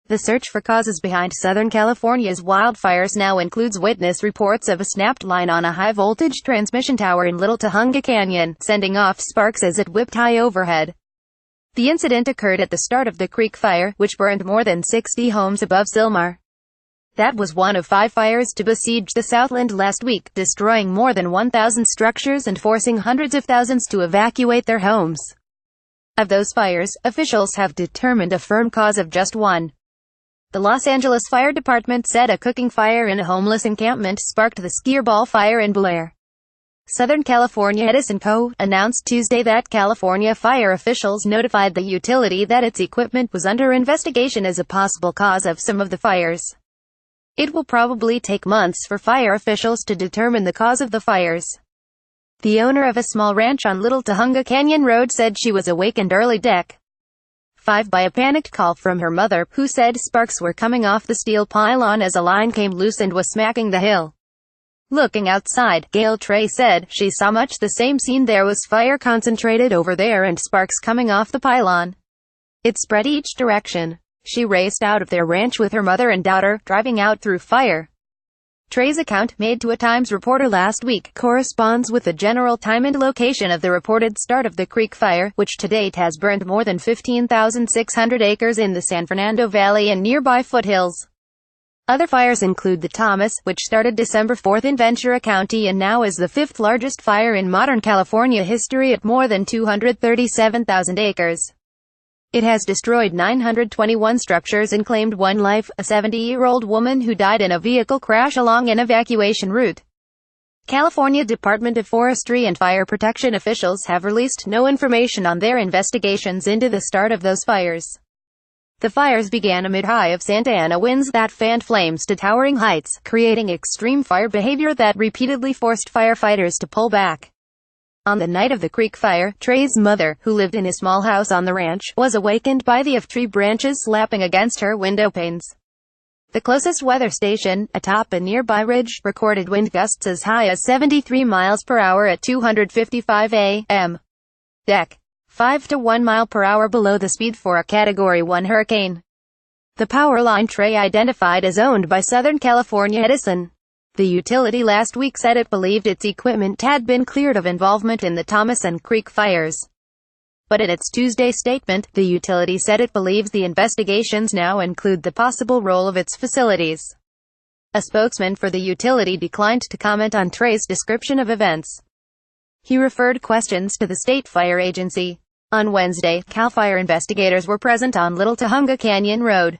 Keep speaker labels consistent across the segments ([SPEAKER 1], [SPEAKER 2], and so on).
[SPEAKER 1] The search for causes behind Southern California's wildfires now includes witness reports of a snapped line on a high-voltage transmission tower in Little Tujunga Canyon, sending off sparks as it whipped high overhead. The incident occurred at the start of the creek fire, which burned more than 60 homes above Sylmar. That was one of 5 fires to besiege the Southland last week, destroying more than 1,000 structures and forcing hundreds of thousands to evacuate their homes. Of those fires, officials have determined a firm cause of just one. The Los Angeles Fire Department said a cooking fire in a homeless encampment sparked the skier ball fire in Blair. Southern California Edison Co. announced Tuesday that California fire officials notified the utility that its equipment was under investigation as a possible cause of some of the fires. It will probably take months for fire officials to determine the cause of the fires. The owner of a small ranch on Little Tujunga Canyon Road said she was awakened early deck 5 by a panicked call from her mother, who said sparks were coming off the steel pylon as a line came loose and was smacking the hill. Looking outside, Gail Trey said, she saw much the same scene. There was fire concentrated over there and sparks coming off the pylon. It spread each direction. She raced out of their ranch with her mother and daughter, driving out through fire. Trey's account, made to a Times reporter last week, corresponds with the general time and location of the reported start of the creek fire, which to date has burned more than 15,600 acres in the San Fernando Valley and nearby foothills. Other fires include the Thomas, which started December 4 in Ventura County and now is the 5th largest fire in modern California history at more than 237,000 acres. It has destroyed 921 structures and claimed one life, a 70-year-old woman who died in a vehicle crash along an evacuation route. California Department of Forestry and Fire Protection officials have released no information on their investigations into the start of those fires. The fires began amid high of Santa Ana winds that fanned flames to towering heights, creating extreme fire behavior that repeatedly forced firefighters to pull back. On the night of the creek fire, Trey's mother, who lived in a small house on the ranch, was awakened by the of tree branches slapping against her window panes. The closest weather station, atop a nearby ridge, recorded wind gusts as high as 73 miles per hour at 2:55 a.m. Dec. 5 to 1 mile per hour below the speed for a Category 1 hurricane. The power line Trey identified as owned by Southern California Edison. The utility last week said it believed its equipment had been cleared of involvement in the Thomas and Creek fires. But in its Tuesday statement, the utility said it believes the investigations now include the possible role of its facilities. A spokesman for the utility declined to comment on Trey's description of events. He referred questions to the state fire agency. On Wednesday, CAL FIRE investigators were present on Little Tujunga Canyon Road.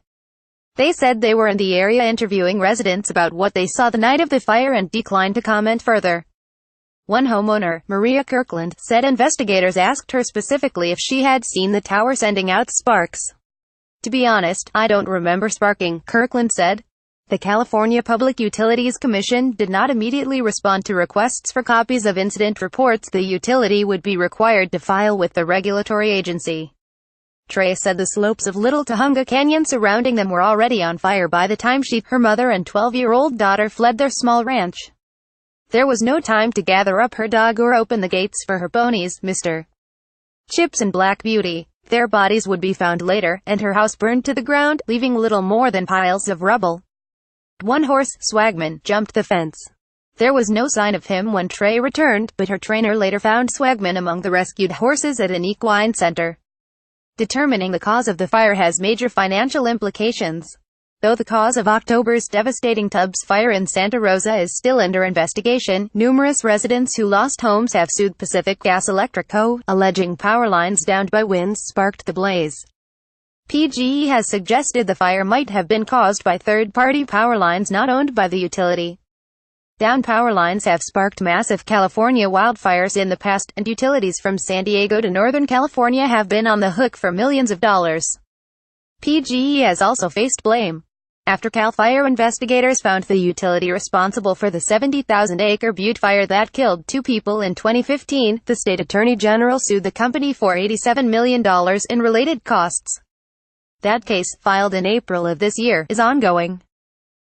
[SPEAKER 1] They said they were in the area interviewing residents about what they saw the night of the fire and declined to comment further. One homeowner, Maria Kirkland, said investigators asked her specifically if she had seen the tower sending out sparks. "To be honest, I don't remember sparking," Kirkland said. The California Public Utilities Commission did not immediately respond to requests for copies of incident reports the utility would be required to file with the regulatory agency. Trey said the slopes of Little Tujunga Canyon surrounding them were already on fire by the time she, her mother and 12-year-old daughter fled their small ranch. There was no time to gather up her dog or open the gates for her ponies, Mr. Chips and Black Beauty. Their bodies would be found later, and her house burned to the ground, leaving little more than piles of rubble. One horse, Swagman, jumped the fence. There was no sign of him when Trey returned, but her trainer later found Swagman among the rescued horses at an equine center. Determining the cause of the fire has major financial implications. Though the cause of October's devastating Tubbs fire in Santa Rosa is still under investigation, numerous residents who lost homes have sued Pacific Gas Electric Co., alleging power lines downed by winds sparked the blaze. PGE has suggested the fire might have been caused by third-party power lines not owned by the utility. Downed power lines have sparked massive California wildfires in the past, and utilities from San Diego to Northern California have been on the hook for millions of dollars. PGE has also faced blame after CAL FIRE investigators found the utility responsible for the 70,000-acre Butte fire that killed 2 people in 2015. The state attorney general sued the company for $87 million in related costs. That case, filed in April of this year, is ongoing.